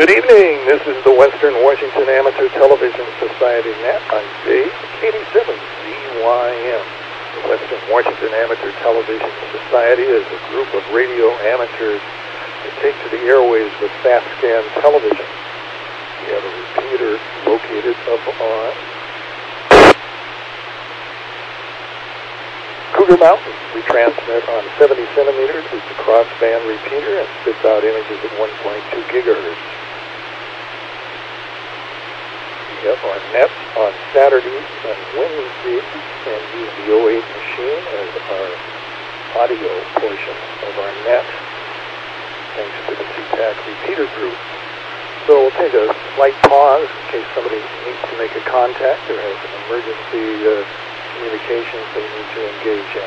Good evening. This is the Western Washington Amateur Television Society Net on Dave, 87ZYM. The Western Washington Amateur Television Society is a group of radio amateurs that take to the airways with fast scan television. We have a repeater located up on Cougar Mountain. We transmit on 70 centimeters. It's a crossband repeater and spits out images at 1.2 gigahertz. We have our nets on Saturdays and Wednesdays and use the 08 machine as our audio portion of our net, thanks to the CTAC repeater group. So we'll take a slight pause in case somebody needs to make a contact or has an emergency communications they need to engage in.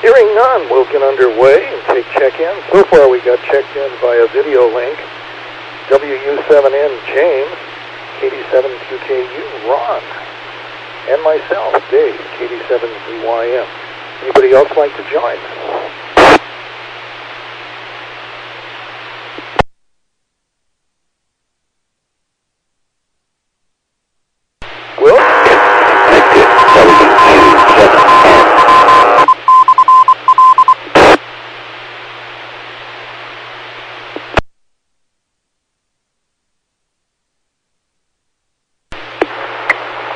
Hearing none, we'll get underway and take check-in. So far we got checked in via video link. WW7N James, KD7QKU Ron, and myself, Dave, KD7ZYM. Anybody else like to join? Will?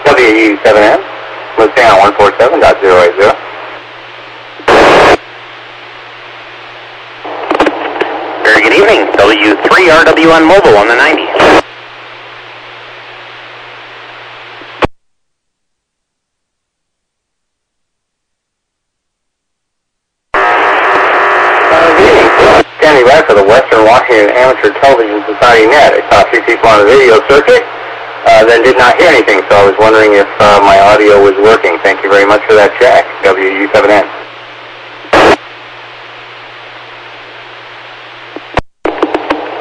WW7N, listing on 147.080. Very good evening, W3RWN Mobile on the 90. Standing by for the Western Washington Amateur Television Society Net. I saw a few people on the video circuit. Then did not hear anything, so I was wondering if my audio was working. Thank you very much for that check, WU7N.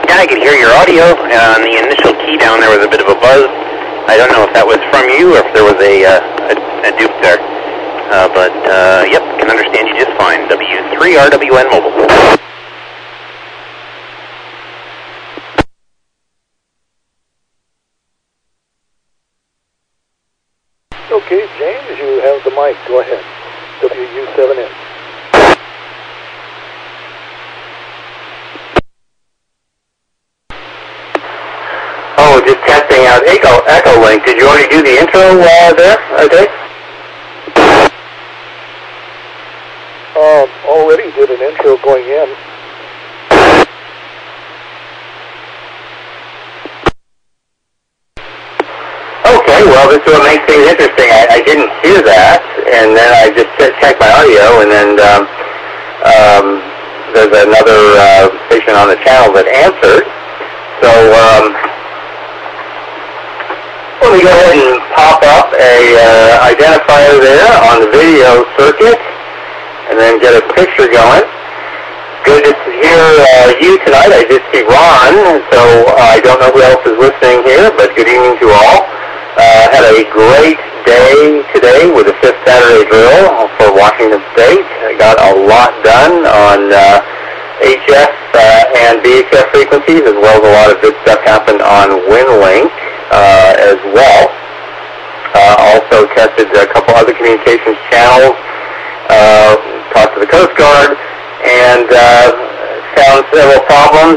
Yeah, I could hear your audio. On the initial key down there was a bit of a buzz. I don't know if that was from you or if there was a dupe there. But yep, can understand you just fine. W3RWN Mobile. Okay, James, you have the mic. Go ahead. WU7N. Oh, just testing out Echo Link. Did you already do the intro there, Dave? Already did an intro going in. Okay, well, this is what makes things interesting. I didn't hear that, and then I just checked my audio, and then there's another station on the channel that answered. So let me go ahead and pop up a identifier there on the video circuit, and then get a picture going. Good to hear you tonight. I did see Ron, so I don't know who else is listening here, but good evening to all. Had a great day today with the 5th Saturday drill for Washington State. I got a lot done on HF and VHF frequencies, as well as a lot of good stuff happened on WinLink as well. Also tested a couple other communications channels, talked to the Coast Guard, and found several problems.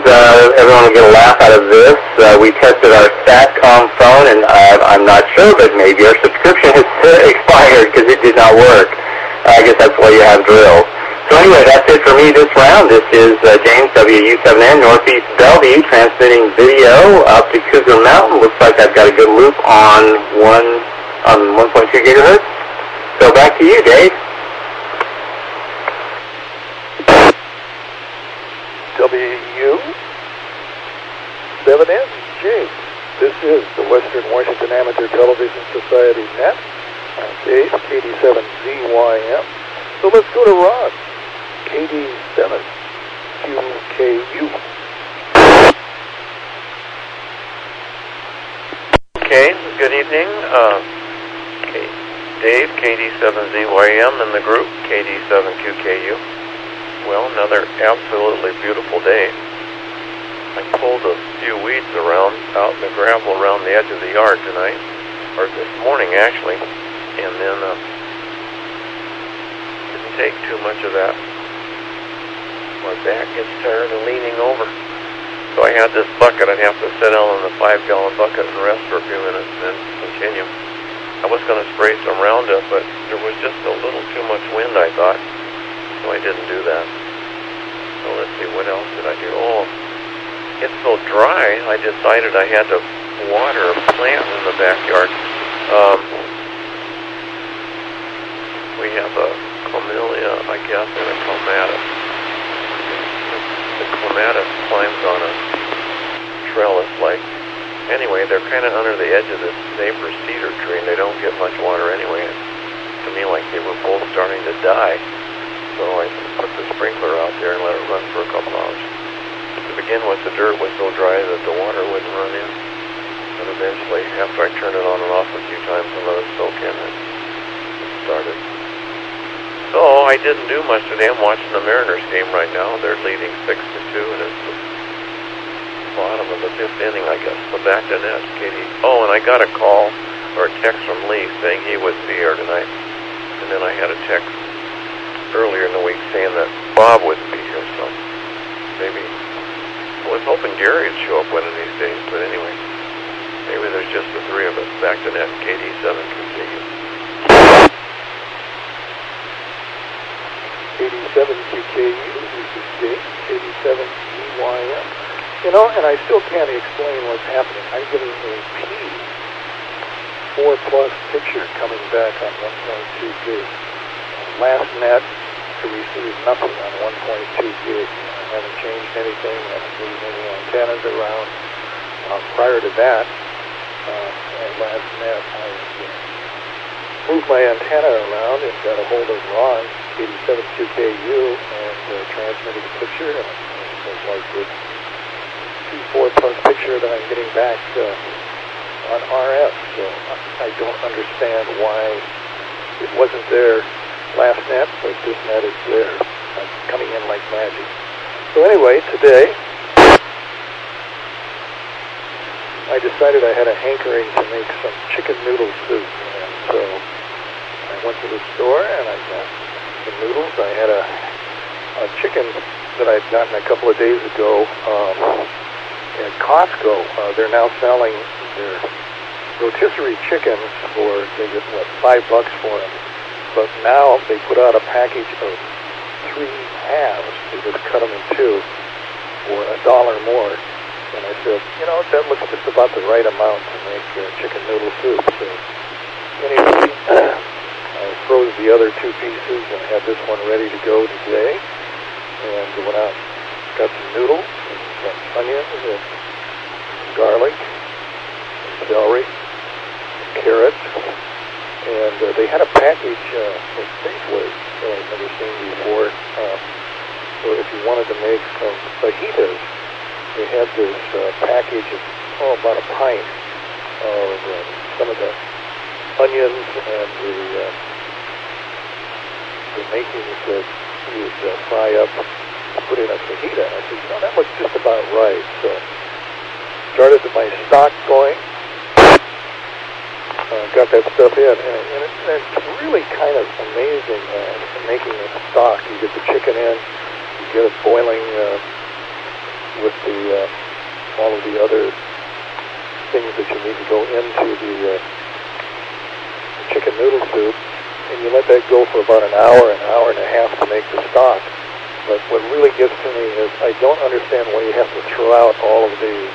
Everyone will get a laugh out of this. We tested our SATCOM phone, and I'm not sure, but maybe our subscription has expired because it did not work. I guess that's why you have drills. So anyway, that's it for me this round. This is James, WU7N, Northeast Bellevue, transmitting video up to Cougar Mountain. Looks like I've got a good loop on 1.2 gigahertz. So back to you, Dave. WU7N James. This is the Western Washington Amateur Television Society Net. I'm Dave, KD7ZYM. So let's go to Ron, KD7QKU. Okay, good evening. Dave, KD7ZYM in the group, KD7QKU. Well, another absolutely beautiful day. I pulled a few weeds around out in the gravel around the edge of the yard tonight, or this morning actually, and then didn't take too much of that. My back gets tired of leaning over. So I had this bucket. I'd have to sit down in the 5-gallon bucket and rest for a few minutes and then continue. I was going to spray some Roundup, but there was just a little too much wind, I thought, so I didn't do that. So let's see, what else did I do? Oh, it's so dry, I decided I had to water a plant in the backyard. We have a camellia, I guess, and a clematis. The clematis climbs on a trellis like. Anyway, they're kind of under the edge of this neighbor's cedar tree, and they don't get much water anyway. It to me like they were both starting to die. So I put the sprinkler out there and let it run for a couple hours. To begin with, the dirt was so dry that the water wouldn't run in. But eventually, after I turned it on and off a few times and let it soak in, it started. So I didn't do much today. I'm watching the Mariners game right now. They're leading 6-2, and it's the bottom of the 5th inning, I guess. So back to net, Katie. Oh, and I got a call or a text from Lee saying he wouldn't be here tonight. And then I had a text earlier in the week saying that Bob wouldn't be here. So maybe I was hoping Gary would show up one of these days. But anyway, maybe there's just the three of us. Back to net, KD7QKU. KD7QKU, this is Dave, KD7ZYM. You know, and I still can't explain what's happening. I'm getting a P4+ picture coming back on 1.2 gig. Last net to receive nothing on 1.2 gig. I haven't changed anything. I haven't moved any antennas around. Prior to that, at last net, I moved my antenna around and got a hold of Ron, 87QKU, and transmitted a picture, and it was like this P4+ picture that I'm getting back on RF. So I don't understand why it wasn't there last net, but this net is there. It's coming in like magic. So anyway, today I decided I had a hankering to make some chicken noodle soup, and so I went to the store and I got some noodles. I had a chicken that I'd gotten a couple of days ago at Costco. They're now selling their rotisserie chickens for, they get, what, $5 for them. But now they put out a package of 3 halves. They just cut them in 2 for $1 more. And I said, you know, that looks just about the right amount to make chicken noodle soup. So anyway, I froze the other 2 pieces and had this one ready to go today. And went out, got some noodles, and some onions, and garlic, and celery, and carrots, and they had a package from Safeway that I'd never seen before. So if you wanted to make some fajitas, they had this package of about a pint of some of the onions and the makings that you would fry up and put in a fajita. I said, you know, that looks just about right. So started my stock going, got that stuff in, and it's really kind of amazing making a stock. You get the chicken in, you get it boiling with the all of the other things that you need to go into the chicken noodle soup, and you let that go for about an hour and a half to make the stock. But what really gets to me is I don't understand why you have to throw out all of the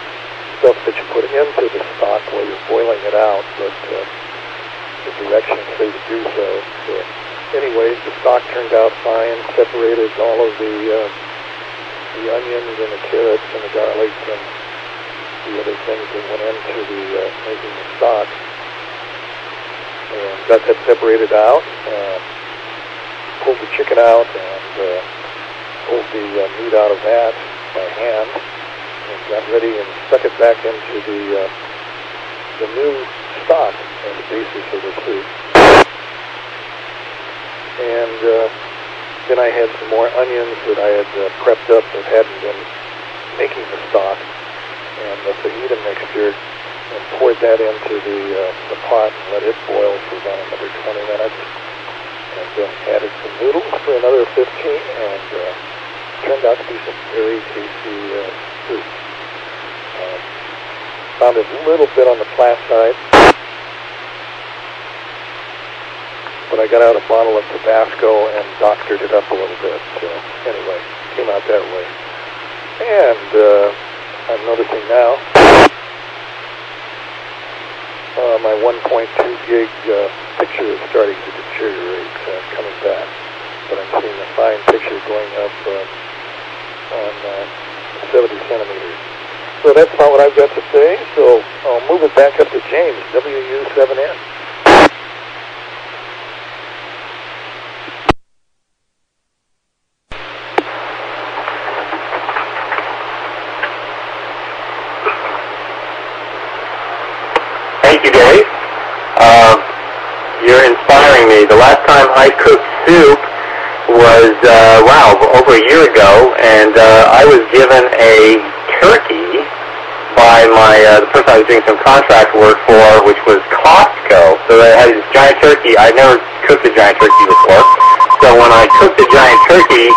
stuff that you put into the stock while you're boiling it out, but the directions say to do so. So anyways, the stock turned out fine, separated all of the onions and the carrots and the garlic and the other things that went into the making the stock, and got that separated out, pulled the chicken out and pulled the meat out of that by hand, and got ready and stuck it back into the the new stock as the basis of the suit. And then I had some more onions that I had prepped up that hadn't been making the stock, and the fajita mixture, and poured that into the pot and let it boil for about another 20 minutes. And then added some noodles for another 15, and turned out to be some very tasty soup. Found it a little bit on the flat side, but I got out a bottle of Tabasco and doctored it up a little bit. So anyway, came out that way. And I'm noticing now my 1.2 gig picture is starting to deteriorate, coming back. But I'm seeing a fine picture going up on 70 centimeters. So that's about what I've got to say. So I'll move it back up to James, WW7ATS. Thank you, Dave. You're inspiring me. The last time I cooked soup was, over a year ago, and I was given a turkey by the person I was doing some contract work for, which was Costco. So they had this giant turkey. I'd never cooked a giant turkey before. So when I cooked the giant turkey,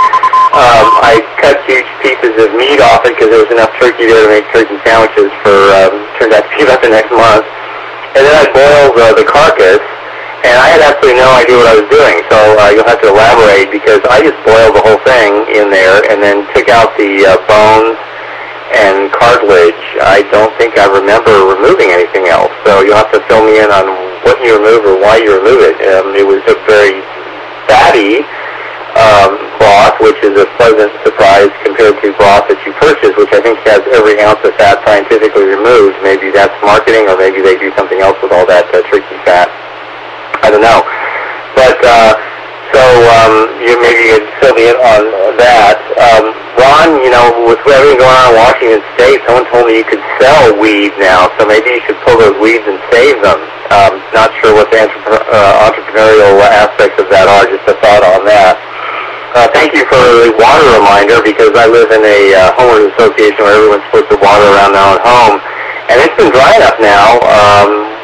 I cut huge pieces of meat off it because there was enough turkey there to make turkey sandwiches for, turned out to be about the next month. And then I boiled the carcass, and I had absolutely no idea what I was doing. So you'll have to elaborate, because I just boiled the whole thing in there and then took out the bones and cartilage. I don't think I remember removing anything else. So you'll have to fill me in on what you remove or why you remove it. It was a very fatty broth, which is a pleasant surprise compared to broth that you purchase, which I think has every ounce of fat scientifically removed. Maybe that's marketing, or maybe they do something else with all that turkey fat. I don't know. But maybe you could fill me in on that. Ron, with everything going on in Washington State, someone told me you could sell weed now, so maybe you should pull those weeds and save them. Not sure what the entrepreneurial aspects of that are, just a thought on that. Thank you for the water reminder, because I live in a homeowners association where everyone's supposed to water around their own home, and it's been dry enough now.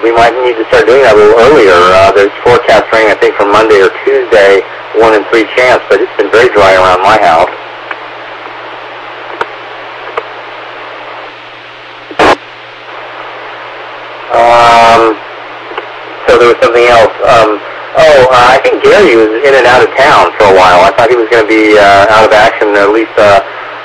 We might need to start doing that a little earlier. There's forecast rain, I think, for Monday or Tuesday, 1 in 3 chance, but it's been very dry around my house. So there was something else. I think Gary was in and out of town for a while. I thought he was going to be out of action at least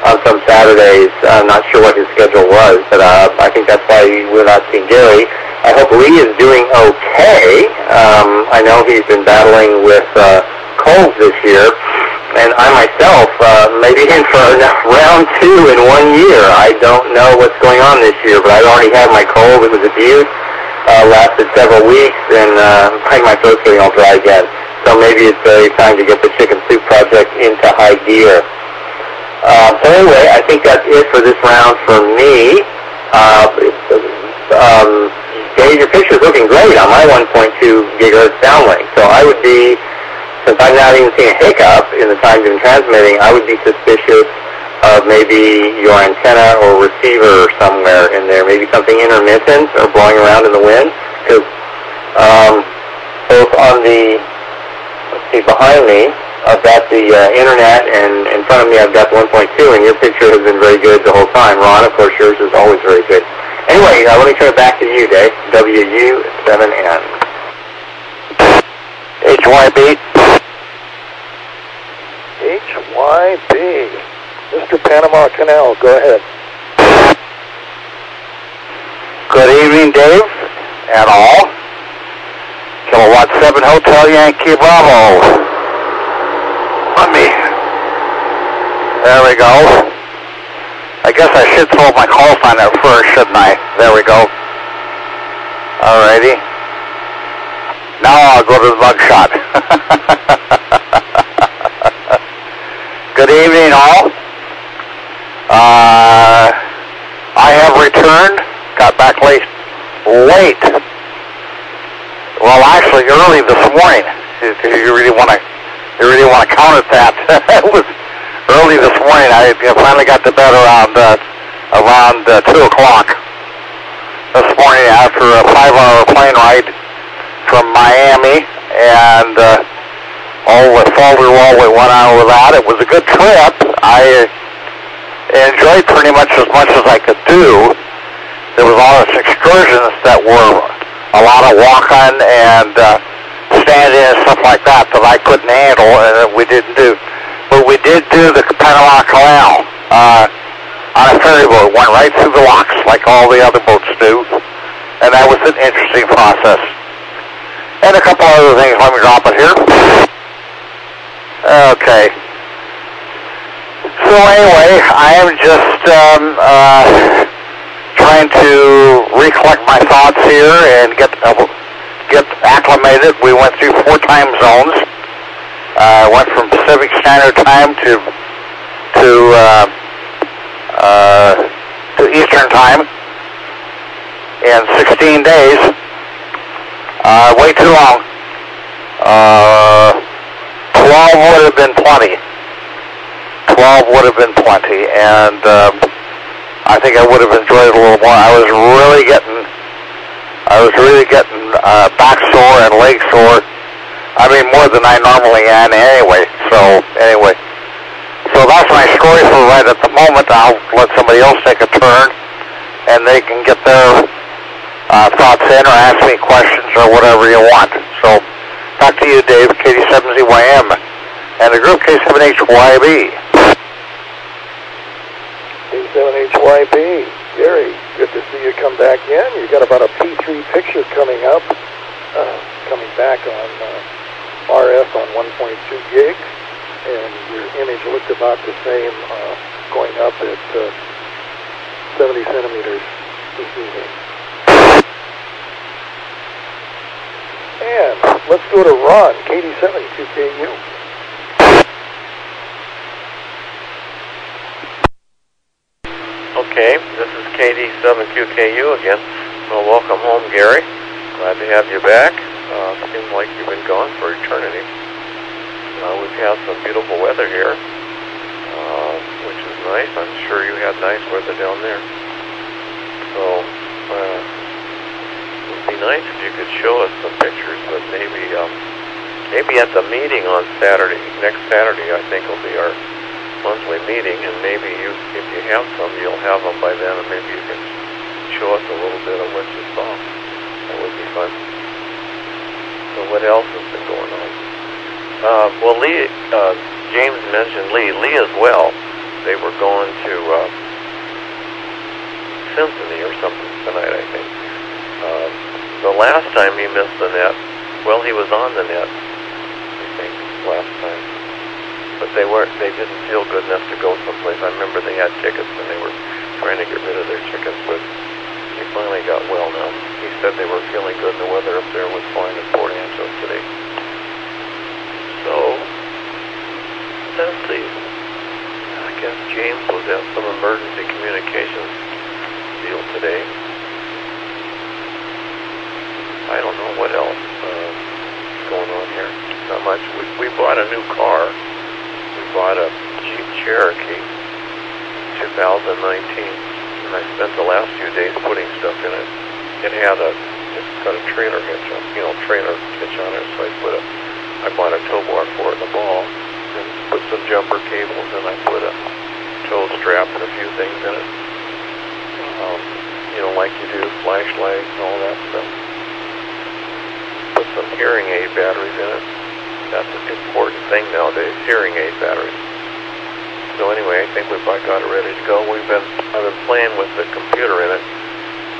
on some Saturdays. I'm not sure what his schedule was, but I think that's why we're not seeing Gary. I hope Lee is doing okay. I know he's been battling with colds this year, and I myself may be in for round 2 in 1 year. I don't know what's going on this year, but I already had my cold. It was abused. Lasted several weeks, and I think my throat's getting all dry again. So maybe it's time to get the chicken soup project into high gear. So anyway, I think that's it for this round for me. Dave, your picture's looking great on my 1.2 gigahertz downlink. So I would be, since I'm not even seeing a hiccup in the time you've been transmitting, I would be suspicious of maybe your antenna or receiver somewhere in there, maybe something intermittent or blowing around in the wind. Because both on the, behind me, I've got the internet, and in front of me I've got the 1.2, and your picture has been very good the whole time. Ron, of course, yours is always very good. Anyway, let me turn it back to you, Dave. WU7N. HYB. HYB. Mr. Panama Canal, go ahead. Good evening, Dave, and all. Kilowatt 7 Hotel Yankee Bravo. There we go. I guess I should throw my call sign out first, shouldn't I? There we go. Alrighty. Now I'll go to the mugshot. Good evening, all. I have returned. Got back late late. Well, actually, early this morning. If you really want to count at that. It was early this morning. I finally got to bed around 2 o'clock this morning after a 5-hour plane ride from Miami, and all the we went on with that. It was a good trip. I enjoyed pretty much as I could do. There was all these excursions that were a lot of walking and standing and stuff like that I couldn't handle, and we didn't do. But we did do the Panama Canal on a ferry boat. Went right through the locks like all the other boats do, and that was an interesting process. And a couple other things. Let me drop it here. Okay. So anyway, I am just trying to recollect my thoughts here and get acclimated. We went through 4 time zones. Went from Pacific Standard Time to Eastern Time in 16 days. Way too long. 12 would have been plenty. 12 would have been plenty, and I think I would have enjoyed it a little more. I was really getting back sore and leg sore. I mean, more than I normally am anyway. So that's my story for right at the moment. I'll let somebody else take a turn, and they can get their thoughts in or ask me questions or whatever you want. So back to you, Dave, KD7ZYM, and the group K7HYB. K7HYB, Gary, good to see you come back in. You got about a P3 picture coming up, coming back on RF on 1.2 gigs, and your image looked about the same, going up at 70 centimeters this evening. And let's go to Ron, KD7QKU. Okay, this is KD7QKU again. Well, welcome home, Gary. Glad to have you back. Seems like you've been gone for eternity. We've had some beautiful weather here, which is nice. I'm sure you had nice weather down there. So, it would be nice if you could show us some pictures, but maybe at the meeting on Saturday, next Saturday, I think will be our monthly meeting, and maybe if you have some, you'll have them by then, and maybe you can show us a little bit of what you saw. That would be fun. So what else has been going on? Well, Lee, James mentioned Lee as well. They were going to Symphony or something tonight, I think. The last time he missed the net, well, he was on the net, I think, last time. But they didn't feel good enough to go someplace. I remember they had tickets and they were trying to get rid of their tickets, but he finally got well now. He said they were feeling good and the weather up there was fine in Port Angeles today. So, let's see. I guess James was at some emergency communications deal today. I don't know what else is going on here. Not much. We bought a new car. We bought a Jeep Cherokee 2019, and I spent the last few days putting stuff in it. It's got a trailer hitch on, trailer hitch on it, so I bought a tow bar for it in the ball, and put some jumper cables, and I put a tow strap and a few things in it. Like you do, flashlights and all that stuff. Put some hearing aid batteries in it. That's an important thing nowadays, hearing aid batteries. So anyway, I think we've got it ready to go. I've been playing with the computer in it.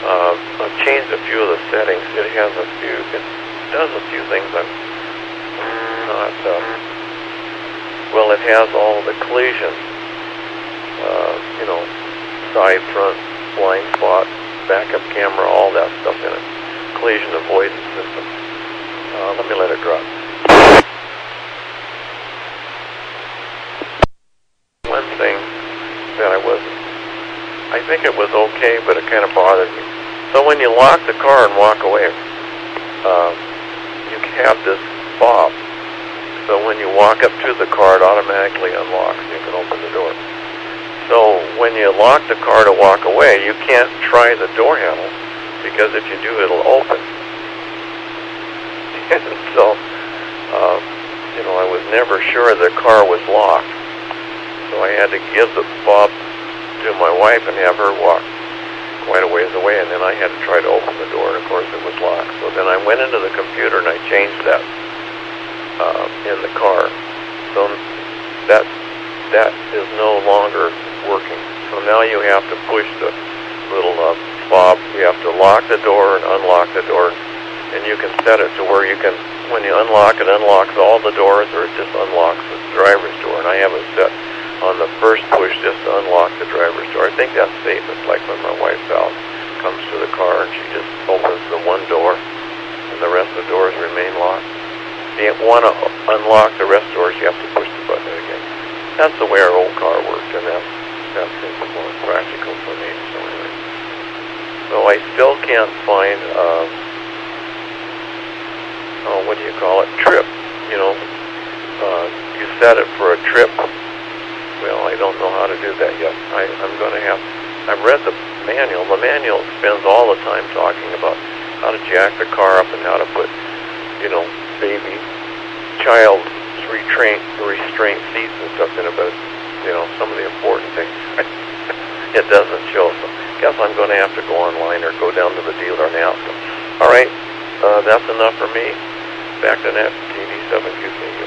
I've changed a few of the settings. It does a few things I'm not, well, it has all the collision, side, front, blind spot, backup camera, all that stuff in it. Collision avoidance system. Let me let it drop. One thing that I think it was okay, but it kind of bothered me. So when you lock the car and walk away, you have this fob. So when you walk up to the car, it automatically unlocks. You can open the door. So when you lock the car to walk away, you can't try the door handle, because if you do, it'll open. And so, I was never sure the car was locked. So I had to give the fob to my wife and have her walk quite a ways away, and then I had to try to open the door, and of course it was locked. So then I went into the computer and I changed that in the car. So that is no longer working. So now you have to push the little fob. You have to lock the door and unlock the door, and you can set it to where you can, when you unlock, it unlocks all the doors, or it just unlocks the driver's door. And I have it set on the first push just to unlock the driver's door. I think that's safe. It's like when my wife Val comes to the car and she just opens the one door and the rest of the doors remain locked. If you want to unlock the rest of the doors, you have to push the button again. That's the way our old car worked, and that seems more practical for me. So anyway, so I still can't find what do you call it? Trip. You set it for a trip. Well, I don't know how to do that yet. I'm going to have. I've read the manual. The manual spends all the time talking about how to jack the car up and how to put, baby, child restraint seats and stuff in it. But some of the important things it doesn't show. So I guess I'm going to have to go online or go down to the dealer and ask them. All right, that's enough for me. Back to net, KD7QKU.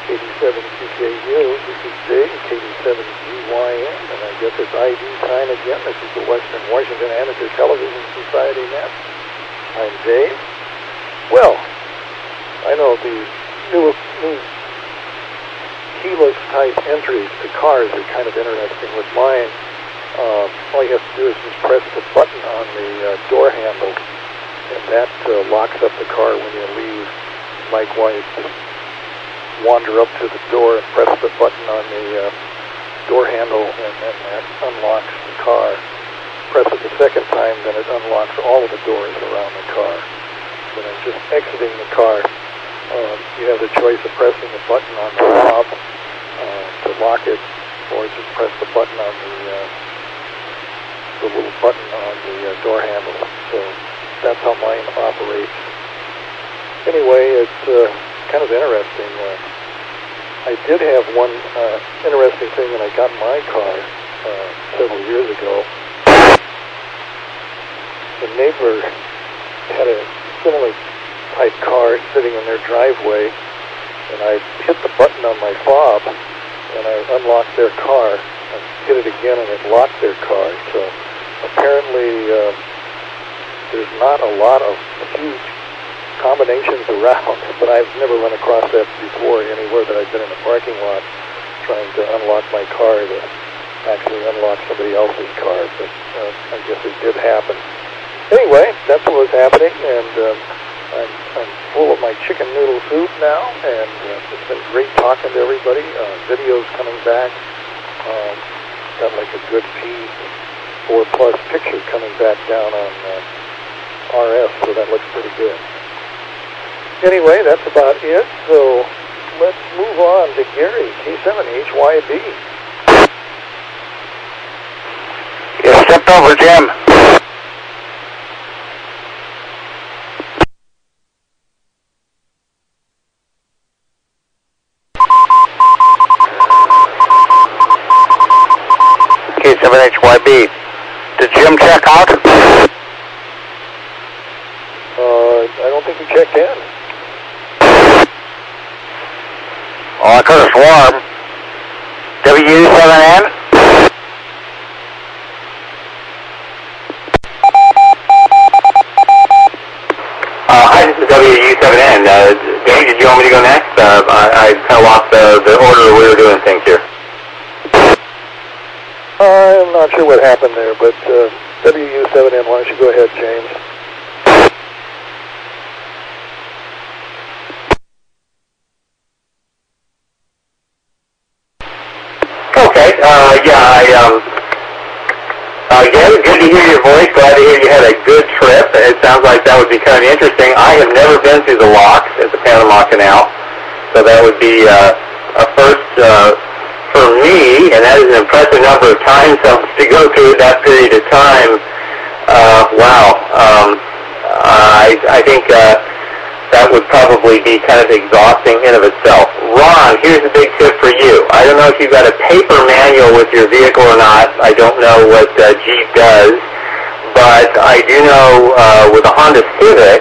KD7QKU, this is Dave, KD7GYN, and I guess it's ID time again. This is the Western Washington Amateur Television Society net. I'm Dave. Well, I know the new keyless type entries to cars are kind of interesting. With mine, all you have to do is just press the button on the door handle, and that locks up the car when you leave. Likewise, just wander up to the door and press the button on the door handle, and that unlocks the car. Press it the second time, then it unlocks all of the doors around the car. When I'm just exiting the car, you have the choice of pressing the button on the knob to lock it, or just press the button on the little button on the door handle. So that's how mine operates. Anyway, it's kind of interesting. I did have one interesting thing when I got my car several years ago. The neighbor had a similar type car sitting in their driveway, and I hit the button on my fob, and I unlocked their car. I hit it again, and it locked their car. So apparently there's not a lot of huge combinations around, but I've never run across that before anywhere that I've been in a parking lot trying to unlock my car to actually unlock somebody else's car, but I guess it did happen. Anyway, that's what was happening, and I'm full of my chicken noodle soup now, and it's been great talking to everybody. Videos coming back. Got like a good P4 Plus picture coming back down on RS, so that looks pretty good. Anyway, that's about it, so let's move on to Gary, K7HYB. You stepped over Jim. K7HYB. Did Jim check out? I don't think he checked in. Oh, I could have sworn. WW7N? Hi, this is WW7N. Dave, did you want me to go next? I kind of lost the order we were doing things here. I'm not sure what happened there, but WU7N, why don't you go ahead, James? Okay, yeah, Again, good to hear your voice. Glad to hear you had a good trip. It sounds like that would be kind of interesting. I have never been through the locks at the Panama Canal, so that would be a first for me, and that is an impressive number of time zones to go through that period of time. Wow. I think that would probably be kind of exhausting in of itself. Ron, here's a big tip for you. I don't know if you've got a paper manual with your vehicle or not. I don't know what Jeep does, but I do know with a Honda Civic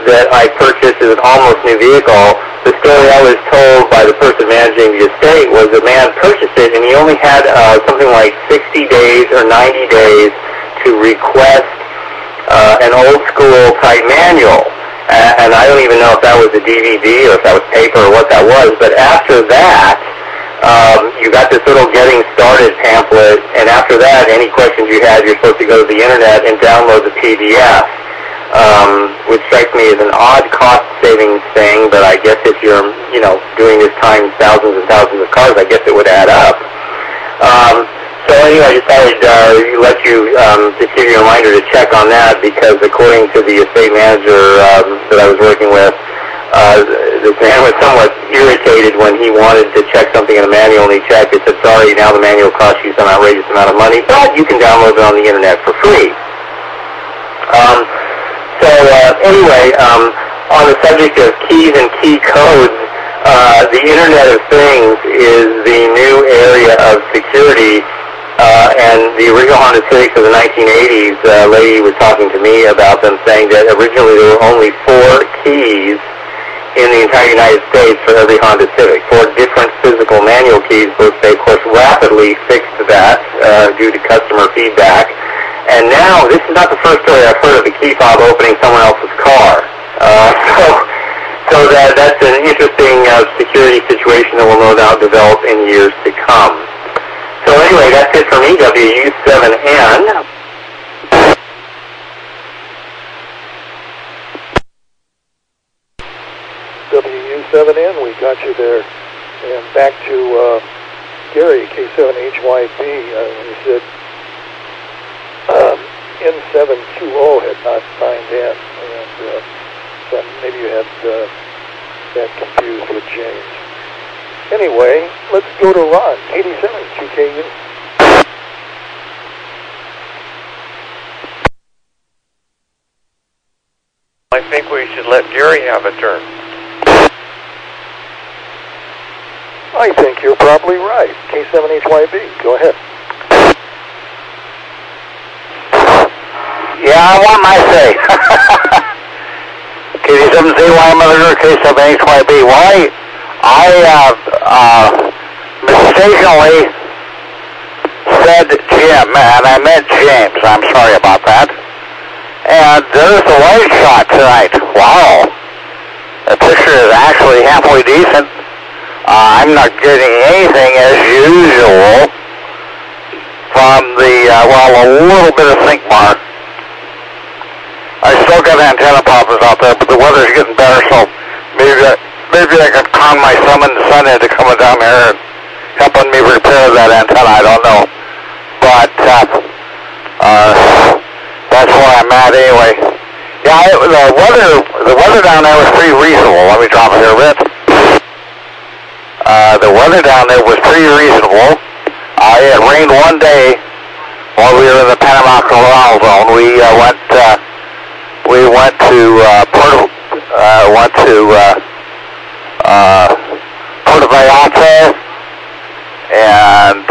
that I purchased as an almost new vehicle, the story I was told by the person managing the estate was the man purchased it and he only had something like 60 days or 90 days to request an old school type manual. And I don't even know if that was a DVD or if that was paper or what that was, but after that, you got this little getting started pamphlet, and after that, any questions you had, you're supposed to go to the internet and download the PDF, which strikes me as an odd cost-saving thing, but I guess if you're, doing this times thousands and thousands of cars, I guess it would add up. So anyway, I just thought I'd let you, just give you a reminder to check on that, because according to the estate manager that I was working with, this man was somewhat irritated when he wanted to check something in a manual, and he checked. It said, sorry, now the manual costs you some outrageous amount of money, but you can download it on the internet for free. Anyway, on the subject of keys and key codes, the Internet of Things is the new area of security. And the original Honda Civics of the 1980s, a lady was talking to me about them, saying that originally there were only 4 keys in the entire United States for every Honda Civic, 4 different physical manual keys, but they, of course, rapidly fixed that due to customer feedback. And now, this is not the first story I've heard of a key fob opening someone else's car. So that's an interesting security situation that will no doubt develop in years to come. So anyway, that's it for me, WU7N. WU7N, we got you there. And back to Gary, K7HYB, he said N720 had not signed in, and so maybe you had that confused with James. Anyway, let's go to Ron, 87 QKU. I think we should let Gary have a turn. I think you're probably right. K7HYB, go ahead. Yeah, I want my say. KD7ZY Mother, K7HYB. Why? I mistakenly said Jim, and I meant James. I'm sorry about that. And there's the light shot tonight. Wow. The picture is actually halfway decent. I'm not getting anything as usual from the, a little bit of think bar. I still got antenna poppers out there, but the weather's getting better, so maybe I can con my son into coming down here and helping me repair that antenna. I don't know. But that's where I'm at anyway. Yeah, the weather down there was pretty reasonable. Let me drop it here a bit. The weather down there was pretty reasonable. It rained one day while we were in the Panama Canal zone. We went to Puerto Vallarta and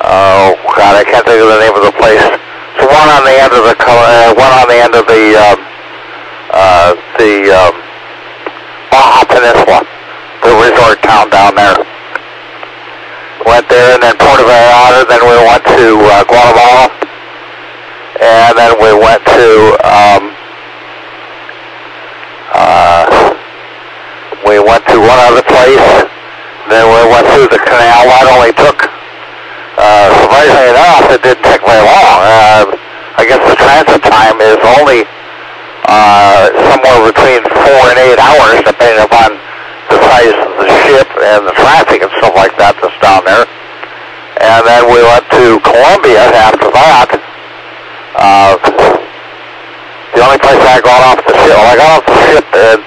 oh God, I can't think of the name of the place. It's one on the end of the Baja Peninsula, the resort town down there. Went there, and then Puerto Vallarta, then we went to Guatemala, and then we went to one other place. Then we went through the canal. That only took, surprisingly enough, it didn't take very long. I guess the transit time is only somewhere between 4 and 8 hours, depending upon the size of the ship and the traffic and stuff like that that's down there. And then we went to Columbia after that. The only place I got off the ship, well, I got off the ship at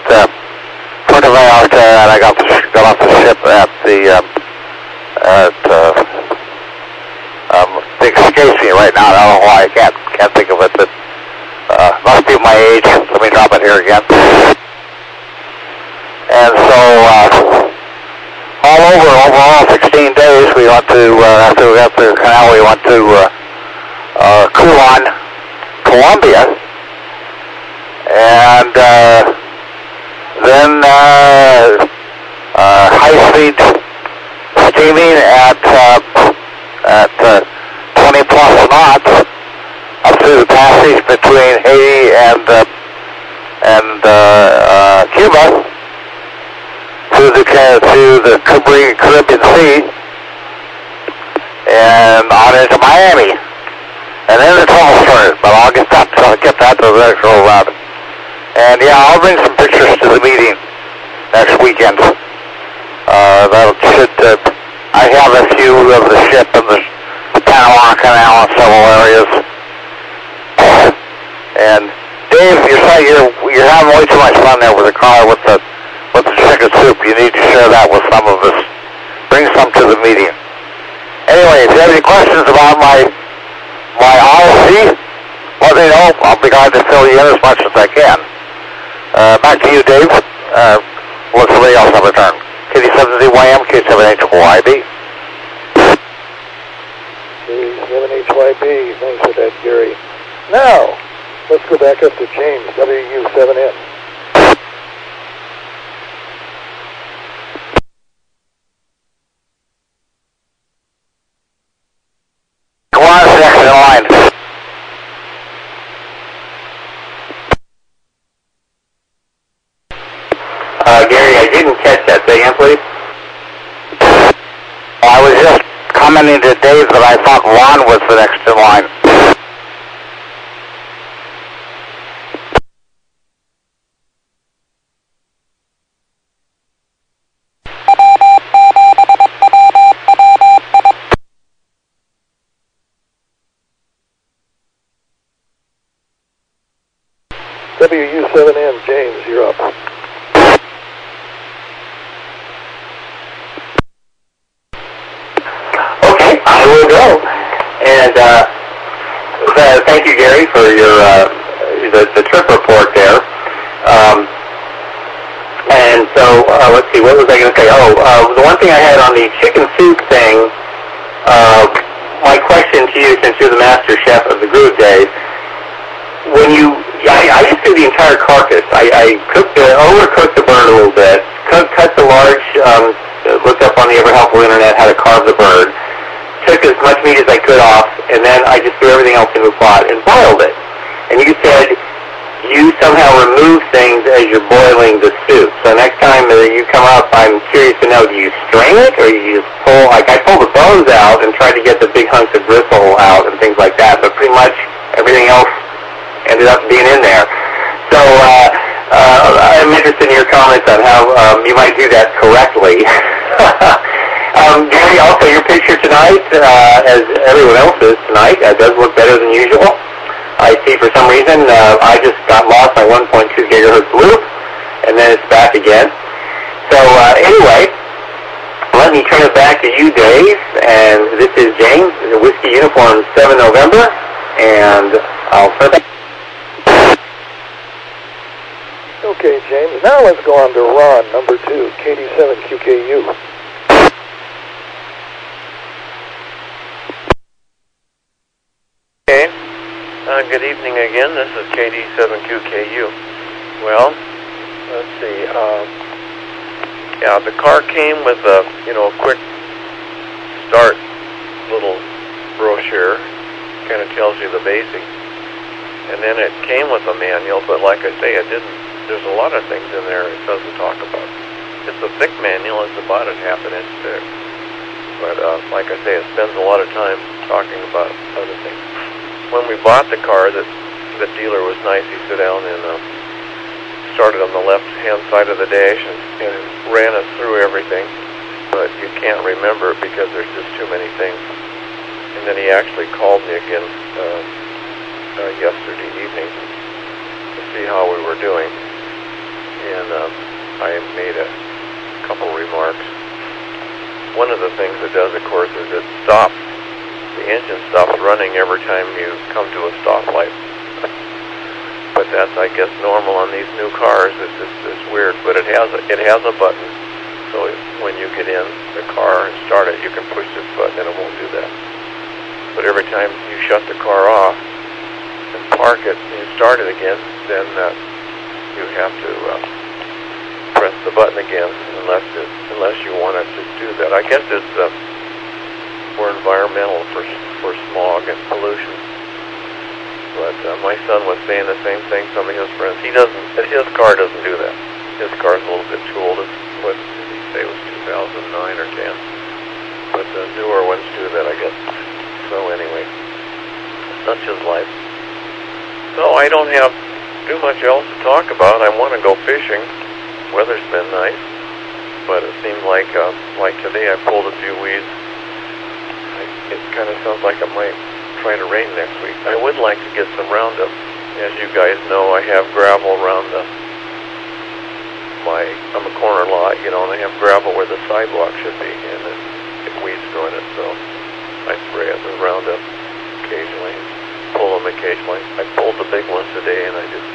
Puerto Vallarta, and I got off the ship at it escapes me right now. I don't know why I can't think of it, but must be my age. Let me drop it here again. And so overall 16 days, we went to after we got the canal, we went to Culan, Colombia, and then high-speed steaming at 20 plus knots up through the passage between Haiti and Cuba to the Caribbean Sea and on into Miami. And then the trouble started, but I'll get that to the next roll around. And yeah, I'll bring some pictures to the meeting next weekend. I have a few of the ship in the Panama Canal in several areas. And Dave, you're having way too much fun there with the car with the chicken soup. You need to share that with some of us. Bring some to the meeting. Anyway, if you have any questions about my Odyssey, let me know. I'll be glad to fill you in as much as I can. Back to you, Dave. Let somebody else have a turn. KD7ZYM, K7HYB. K7HYB, thanks for that, Gary. Now, let's go back up to James, WU7N. Come on, next in line. Gary, I didn't catch that. Say again, please. I was just commenting to Dave that I thought Ron was the next in line. WU7N, James, you're up. I will go. And thank you, Gary, for your the trip report there. And so let's see, what was I going to say? The one thing I had on the chicken soup thing. My question to you, since you're the master chef of the Groove Days, I just do the entire carcass. I overcooked the bird a little bit, cut the large. Looked up on the ever helpful internet how to carve the bird. Took as much meat as I could off, and then I just threw everything else into a pot and boiled it. And you said you somehow remove things as you're boiling the soup. So next time that you come up, I'm curious to know, do you strain it, or you just pull, like I pulled the bones out and tried to get the big hunks of gristle out and things like that, but pretty much everything else ended up being in there. So I'm interested in your comments on how you might do that correctly. Gary, also your picture tonight, as everyone else's tonight, does look better than usual. I see for some reason I just got lost my 1.2 gigahertz loop, and then it's back again. So anyway, let me turn it back to you, Dave, and this is James, Whiskey Uniform 7 November, and I'll turn it back. Okay, James, now let's go on to Ron, number 2, KD7QKU. Okay. Good evening again. This is KD7QKU. Well, let's see. Yeah, the car came with a quick start little brochure. Kind of tells you the basics. And then it came with a manual, but like I say, it didn't. There's a lot of things in there it doesn't talk about. It's a thick manual. It's about a ½ inch thick. But like I say, it spends a lot of time talking about other things. When we bought the car, the dealer was nice. He sat down and started on the left-hand side of the dash and ran us through everything. But you can't remember it because there's just too many things. And then he actually called me again yesterday evening to see how we were doing. And I made a couple remarks. One of the things it does, of course, is it stops. The engine stops running every time you come to a stoplight. But that's, I guess, normal on these new cars. It's weird, but it has a button. So when you get in the car and start it, you can push this button and it won't do that. But every time you shut the car off and park it and you start it again, then you have to press the button again unless you want it to do that. I guess it's for environmental, for smog and pollution. But my son was saying the same thing. Some of his friends, his car doesn't do that. His car's a little bit too old. What did he say? It was 2009 or 10. But the newer ones do that, I guess. So anyway, such is life. So I don't have too much else to talk about. I want to go fishing. Weather's been nice, but it seemed like today I pulled a few weeds. It kind of sounds like it might try to rain next week. I would like to get some Roundup. As you guys know, I have gravel around I'm a corner lot, and I have gravel where the sidewalk should be, and it weeds growing it, so I spray it with Roundup occasionally, pull them occasionally. I pulled the big ones today, and I just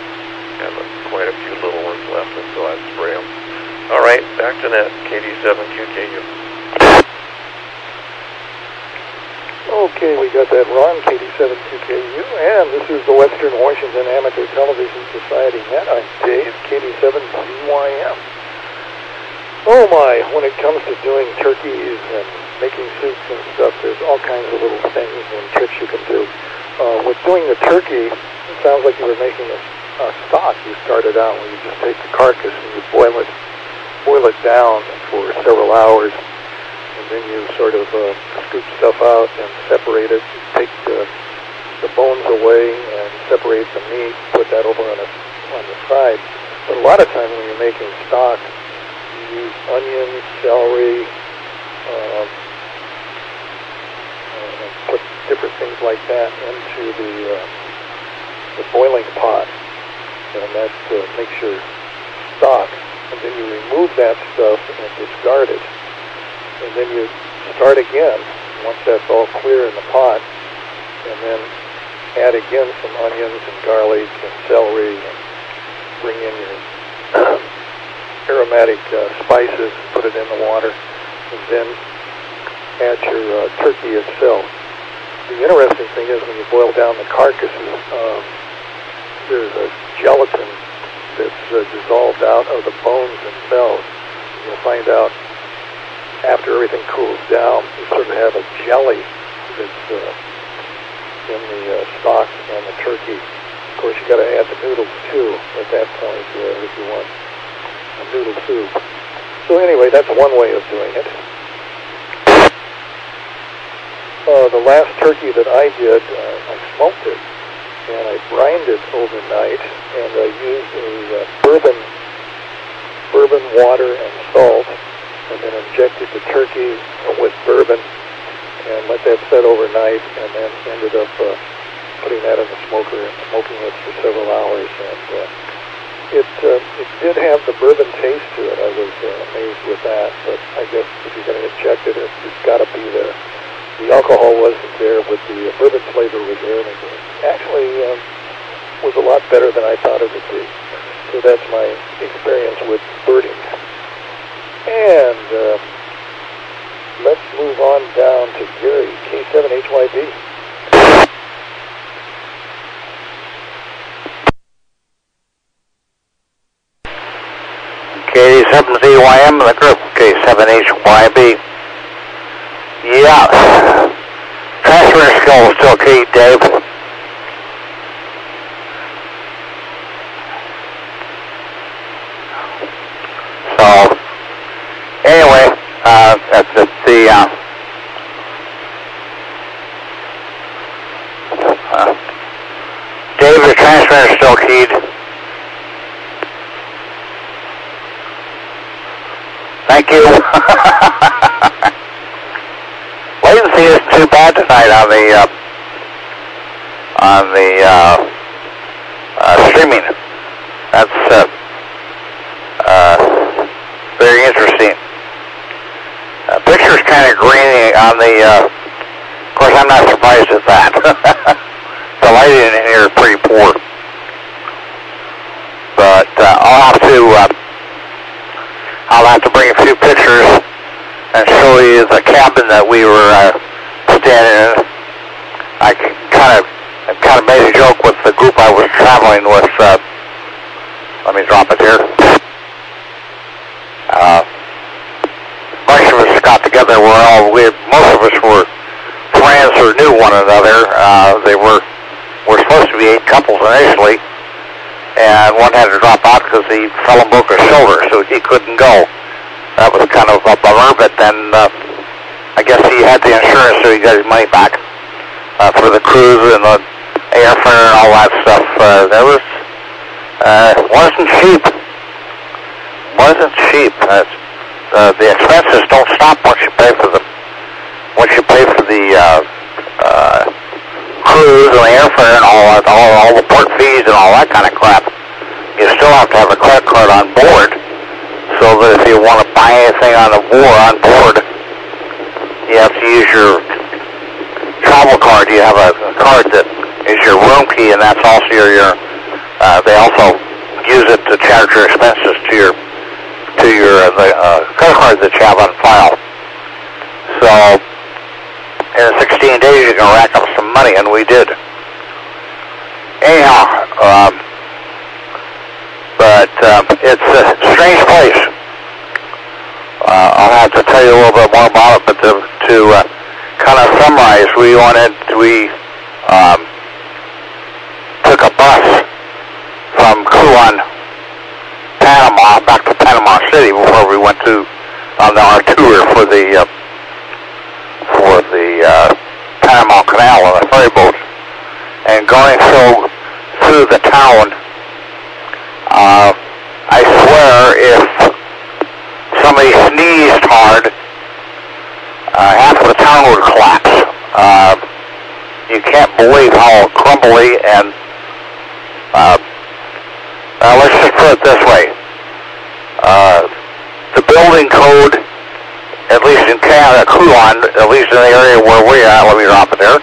have quite a few little ones left, and so I spray them. All right, back to net, KD7QKU. Okay, we got that Ron, KD7QKU, and this is the Western Washington Amateur Television Society Net. I'm Dave, KD7CYM. Oh my, when it comes to doing turkeys and making soups and stuff, there's all kinds of little things and tricks you can do. With doing the turkey, it sounds like you were making a stock. You started out where you just take the carcass and you boil it down for several hours. And then you sort of scoop stuff out and separate it. Take the bones away and separate the meat. Put that over on the side. But a lot of times when you're making stock, you use onions, celery, and put different things like that into the boiling pot, and that makes your stock. And then you remove that stuff and discard it. And then you start again once that's all clear in the pot, and then add again some onions and garlic and celery, and bring in your aromatic spices, put it in the water, and then add your turkey itself. The interesting thing is when you boil down the carcasses, there's a gelatin that's dissolved out of the bones themselves. You'll find out after everything cools down, you sort of have a jelly that's in the stock and the turkey. Of course, you got to add the noodles too at that point if you want a noodle soup. So anyway, that's one way of doing it. The last turkey that I did, I smoked it and I brined it overnight, and I used a bourbon water and salt, and then injected the turkey with bourbon and let that set overnight, and then ended up putting that in the smoker and smoking it for several hours. And it did have the bourbon taste to it. I was amazed with that, but I guess if you're going to inject it, it's got to be there. The alcohol wasn't there, but the bourbon flavor was there, and it actually was a lot better than I thought it would be. So that's my experience with birding. And let's move on down to Gary, K7HYB. KD7ZYM, the group, K7HYB. Yeah, transfer skill is still key, Dave. So, anyway, Dave, the transmitter is still keyed. Thank you. Latency isn't too bad. bad tonight on the streaming. That's very interesting. Picture's kind of grainy on the. Of course, I'm not surprised at that. The lighting in here is pretty poor. But I'll have to bring a few pictures and show you the cabin that we were standing in. I kind of made a joke with the group I was traveling with. Let me drop it here. A bunch of us got together. Most of us were friends or knew one another. We're supposed to be 8 couples initially, and one had to drop out because he fell and broke his shoulder, so he couldn't go. That was kind of a bummer, but then I guess he had the insurance, so he got his money back for the cruise and the airfare and all that stuff. Wasn't cheap. Wasn't cheap. The expenses don't stop once you pay for them. Once you pay for the cruise and the airfare and all the port fees and all that kind of crap, you still have to have a credit card on board, so that if you want to buy anything on board, you have to use your travel card. You have a card that is your room key, and that's also your they also use it to charge your expenses to your credit card that you have on file. So in 16 days you can rack up some money, and we did. Anyhow, but it's a strange place. I'll have to tell you a little bit more about it, but to kind of summarize, we took a bus from Cuban, Panama, back to Panama City before we went on our tour for the Panama Canal on a ferry boat. And going through the town, I swear if somebody sneezed hard, half of the town would collapse. You can't believe how crumbly and let's just put it this way. The building code, at least in Canada, Cuban, at least in the area where we're at, let me drop it there.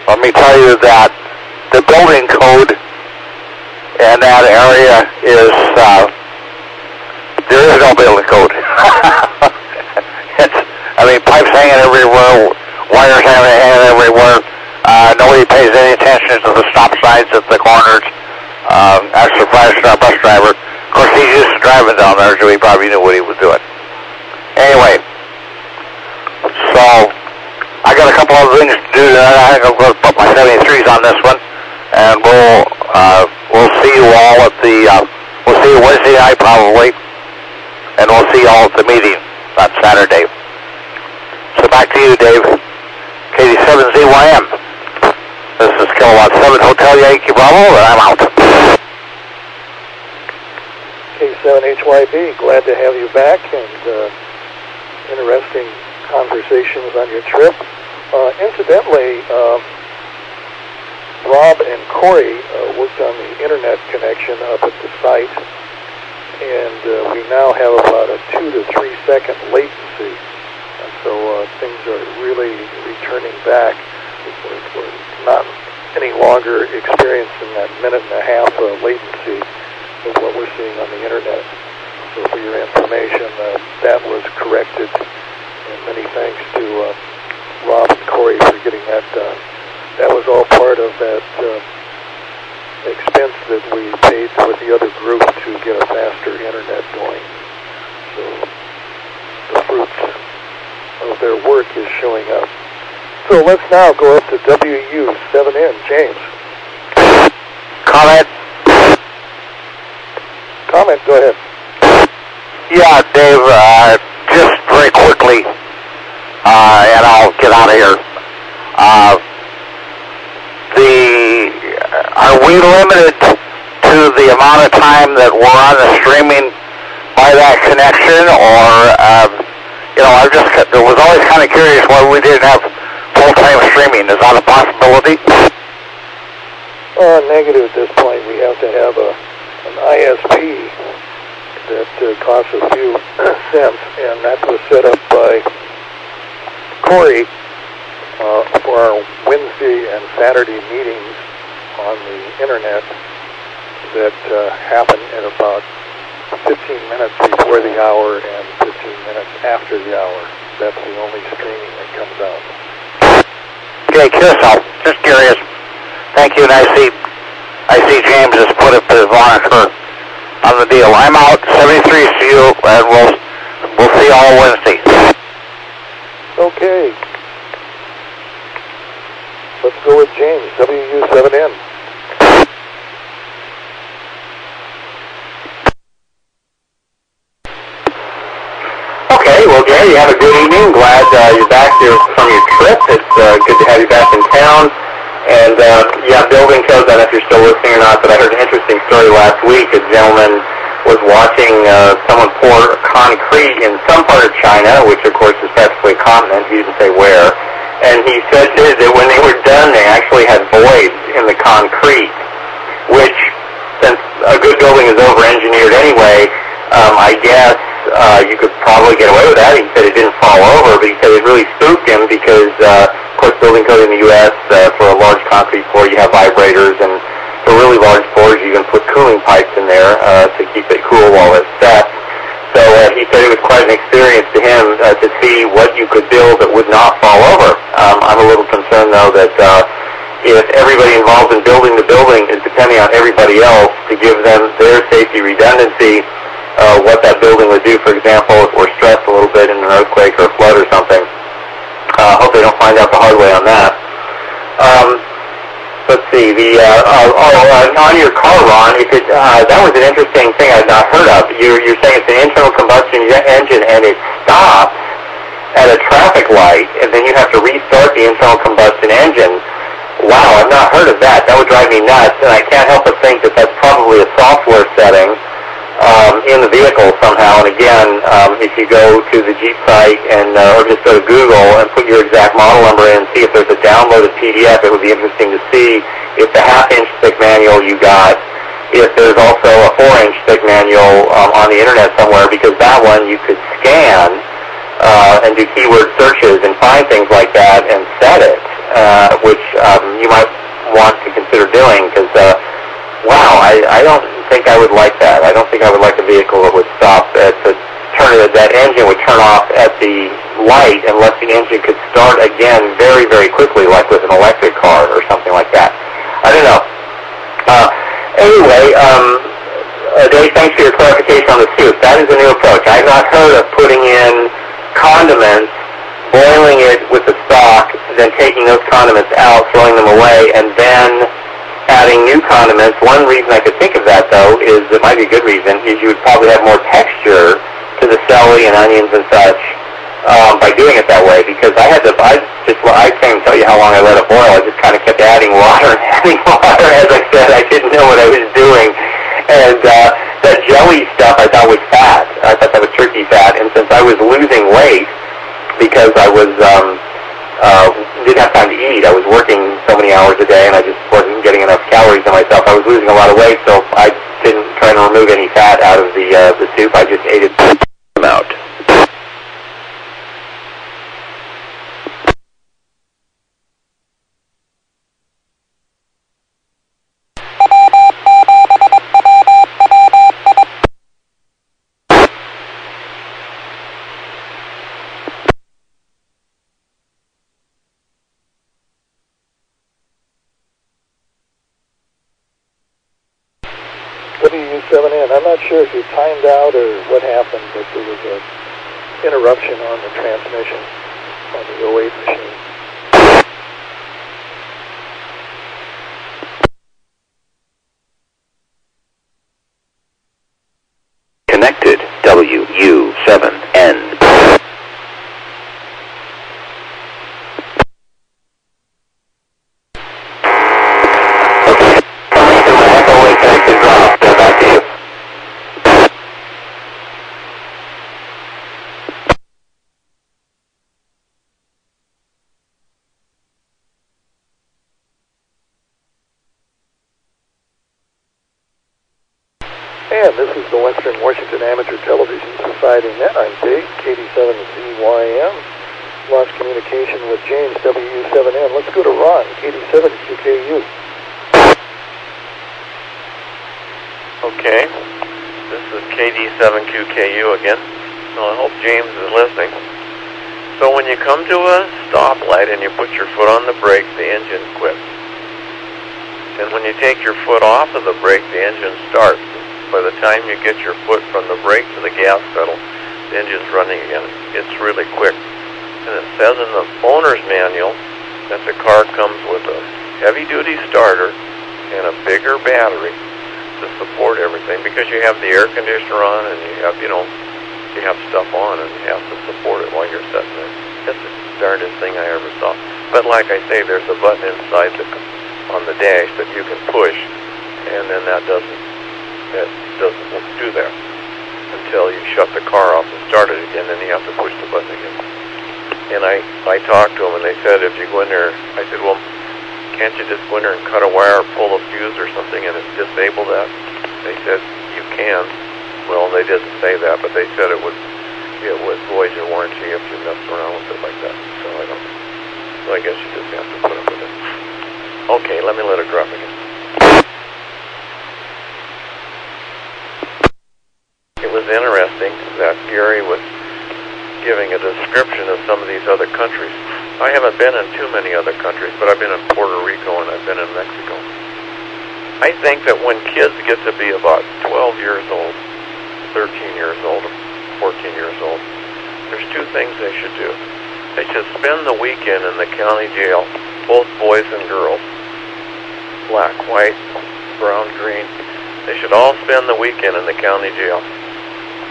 Let me tell you that the building code in that area is, there is no building code. Pipes hanging everywhere, wires hanging everywhere. Nobody pays any attention to the stop signs at the corners. I'm surprised our bus driver. Of course, he's used to driving down there, so he probably knew what he was doing. Anyway, so I got a couple other things to do tonight. I think I'm going to put my 73s on this one, and we'll see you all at we'll see you Wednesday night probably, and we'll see you all at the meeting on Saturday. So back to you, Dave. KD7ZYM. This is Kilowatt 7 Hotel Yankee Bravo, and I'm out. K7HYB, glad to have you back, and interesting conversations on your trip. Incidentally, Rob and Corey worked on the internet connection up at the site, and we now have about a 2 to 3 second latency. So things are really returning back. We're not any longer experiencing that 1.5 minute latency of what we're seeing on the internet. So for your information, that was corrected, and many thanks to Rob and Corey for getting that done. That was all part of that expense that we paid with the other group to get a faster internet going. So the fruits of their work is showing up. So let's now go up to WU7N. James. Comment? Comment, go ahead. Yeah, Dave, just very quickly, and I'll get out of here. Are we limited to the amount of time that we're on the streaming by that connection, or I was always kind of curious why we didn't have full-time streaming. Is that a possibility? Negative at this point. We have to have an ISP that costs a few cents, and that was set up by Corey for our Wednesday and Saturday meetings on the internet that happen at about 15 minutes before the hour and 15 minutes after the hour. That's the only streaming that comes out. Okay, Kirsten, just curious. Thank you, and I see James has put up his monitor on the deal. I'm out, 73, see you, and we'll see you all Wednesday. Okay. Let's go with James, WU7N. Okay, well, Gary, you have a good evening. Glad you're back here from your trip. It's good to have you back in town. And, building codes, I don't know if you're still listening or not, but I heard an interesting story last week. A gentleman was watching someone pour concrete in some part of China, which, of course, is practically a continent. He didn't say where. And he said that when they were done, they actually had voids in the concrete, which, since a good building is over-engineered anyway, I guess you could probably get away with that. He said it didn't fall over, but he said it really spooked him because, of course, building code in the U.S., for a large concrete floor, you have vibrators, and for really large floors, you can put cooling pipes in there to keep it cool while it sets. So he said it was quite an experience to him to see what you could build that would not fall over. I'm a little concerned, though, that if everybody involved in building the building is depending on everybody else to give them their safety redundancy, what that building would do, for example, if we're stressed a little bit in an earthquake or a flood or something. Hope they don't find out the hard way on that. Let's see, on your car, Ron, that was an interesting thing I'd not heard of. You're saying it's an internal combustion engine and it stops at a traffic light, and then you have to restart the internal combustion engine. Wow, I've not heard of that. That would drive me nuts, and I can't help but think that that's probably a software setting in the vehicle somehow. And again, if you go to the Jeep site or just go to Google and put your exact model number in and see if there's a downloaded PDF, it would be interesting to see if the half-inch thick manual you got, if there's also a 4-inch thick manual on the internet somewhere, because that one you could scan and do keyword searches and find things like that and set it, which you might want to consider doing, because wow, I don't think I would like that. I don't think I would like a vehicle that would stop at the turn. That engine would turn off at the light unless the engine could start again very, very quickly, like with an electric car or something like that. I don't know. Anyway, Dave, thanks for your clarification on the soup. That is a new approach. I've not heard of putting in condiments, boiling it with the stock, then taking those condiments out, throwing them away, and then adding new condiments. One reason I could think of that, though, is, it might be a good reason, is you would probably have more texture to the celery and onions and such by doing it that way, because I can't even tell you how long I let it boil. I just kind of kept adding water and adding water. As I said, I didn't know what I was doing. And that jelly stuff I thought was fat. I thought that was turkey fat. And since I was losing weight because I was didn't have time to eat, I was working so many hours a day and I just wasn't getting enough calories in myself. I was losing a lot of weight, so I didn't try to remove any fat out of the soup. I just ate it out. WU7N. I'm not sure if you timed out or what happened, but there was an interruption on the transmission on the 08 machine. Connected, WU7N. And this is the Western Washington Amateur Television Society Net. I'm Dave, KD7ZYM. Lost communication with James, WU7N. Let's go to Ron, KD7QKU. Okay, this is KD7QKU again. So I hope James is listening. So when you come to a stoplight and you put your foot on the brake, the engine quits. And when you take your foot off of the brake, the engine starts. By the time you get your foot from the brake to the gas pedal, the engine's running again. It's really quick. And it says in the owner's manual that the car comes with a heavy-duty starter and a bigger battery to support everything, because you have the air conditioner on and you have, you have stuff on and you have to support it while you're sitting there. It's the darndest thing I ever saw. But like I say, there's a button inside on the dash that you can push, and then that doesn't do that until you shut the car off and start it again, then you have to push the button again. And I talked to them, and they said if you go in there, I said, well, can't you just go in there and cut a wire or pull a fuse or something and disable that? They said you can. Well, they didn't say that, but they said it would void your warranty if you messed around with it like that. So I guess you just have to put up with it. Okay, let me let it drop again. It was interesting that Gary was giving a description of some of these other countries. I haven't been in too many other countries, but I've been in Puerto Rico and I've been in Mexico. I think that when kids get to be about 12 years old, 13 years old, 14 years old, there's two things they should do. They should spend the weekend in the county jail, both boys and girls, black, white, brown, green. They should all spend the weekend in the county jail.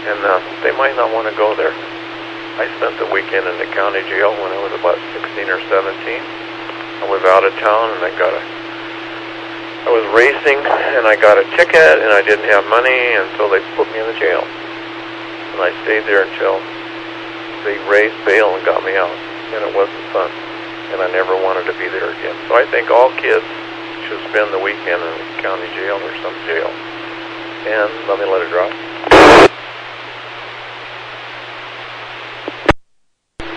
And they might not want to go there. I spent the weekend in the county jail when I was about 16 or 17. I was out of town and I was racing and I got a ticket and I didn't have money, and so they put me in the jail. And I stayed there until they raised bail and got me out. And it wasn't fun. And I never wanted to be there again. So I think all kids should spend the weekend in a county jail or some jail. And let me let it drop.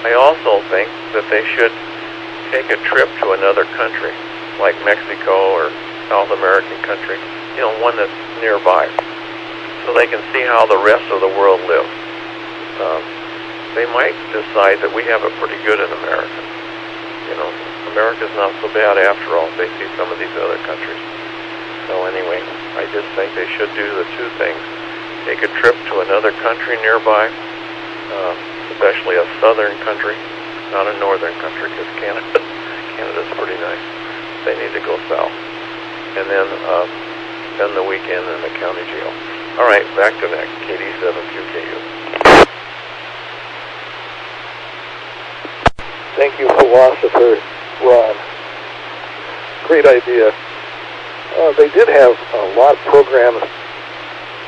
I also think that they should take a trip to another country, like Mexico or South American country, one that's nearby, so they can see how the rest of the world lives. They might decide that we have it pretty good in America. America's not so bad after all if they see some of these other countries. So anyway, I just think they should do the two things. Take a trip to another country nearby, especially a southern country, not a northern country, because Canada's pretty nice. They need to go south. And then spend the weekend in the county jail. All right, back to that, KD7QKU. Thank you, philosopher Ron. Great idea. They did have a lot of programs.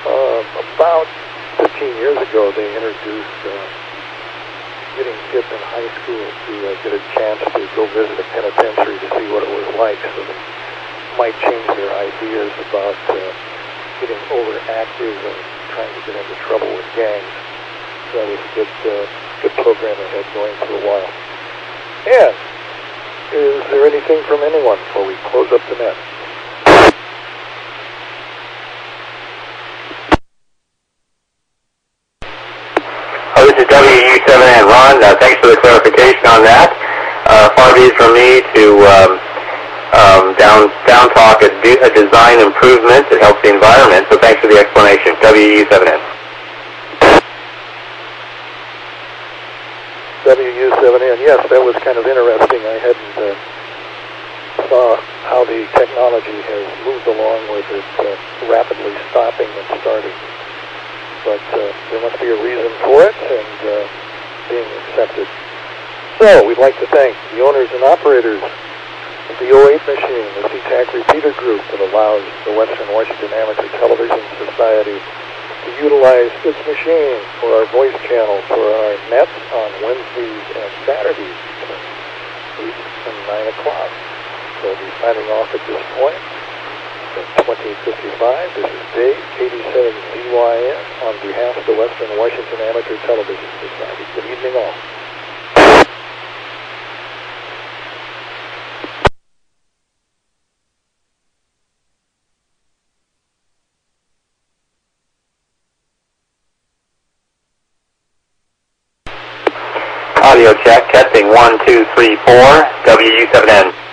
About 15 years ago, they introduced getting kids in high school to get a chance to go visit a penitentiary to see what it was like, so they might change their ideas about getting overactive and trying to get into trouble with gangs. So that was a good program they had going for a while. And is there anything from anyone before we close up the net? This is WU7N. Ron, thanks for the clarification on that. Far be it from me to down talk a design improvement that helps the environment, so thanks for the explanation. WU7N. WU7N, yes, that was kind of interesting. I hadn't saw how the technology has moved along with it rapidly stopping and starting. But there must be a reason for it and being accepted. So we'd like to thank the owners and operators of the 08 machine, the CTAC repeater group that allows the Western Washington Amateur Television Society to utilize this machine for our voice channel for our nets on Wednesdays and Saturdays between 8 and 9 o'clock. So we'll be signing off at this point. 2055. This is Dave, 87ZYN, on behalf of the Western Washington Amateur Television Society. Good evening all. Audio check, testing 1, 2, 3, 4, WU7N.